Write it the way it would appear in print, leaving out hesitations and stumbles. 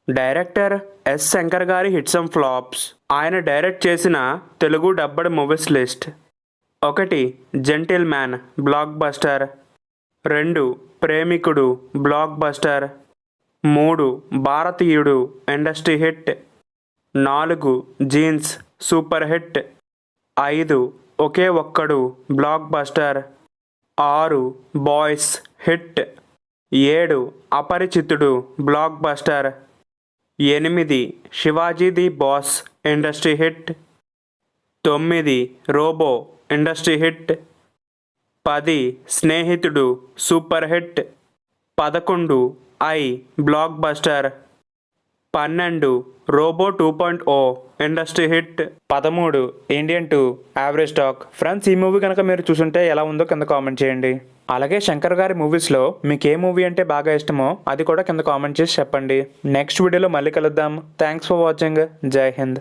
Director S Shankar గారి hits and flops. ఆయన direct చేసిన Telugu dubbed movies list: 1 Gentleman blockbuster, 2 Premikudu blockbuster, 3 Bharateeyudu industry hit, 4 Jeans super hit, 5 Oke Okkadu blockbuster, 6 Boys hit, 7 Aparichitudu blockbuster, 8 Sivaji the Boss industry hit, 9 Robo industry hit, 10 Snehitudu super hit, 11 I blockbuster, 12 Robo 2.0 industry hit, 13 Indian 2 average talk. Friends, ఈ movie కనుక మీరు చూసుంటే ఎలా ఉందో కింద comment చేయండి. అలాగే శంకర్ గారి మూవీస్లో మీకు ఏ మూవీ అంటే బాగా ఇష్టమో అది కూడా కింద కామెంట్ చేసి చెప్పండి. నెక్స్ట్ వీడియోలో మళ్ళీ కలుద్దాం. Thanks for watching. జై హింద్.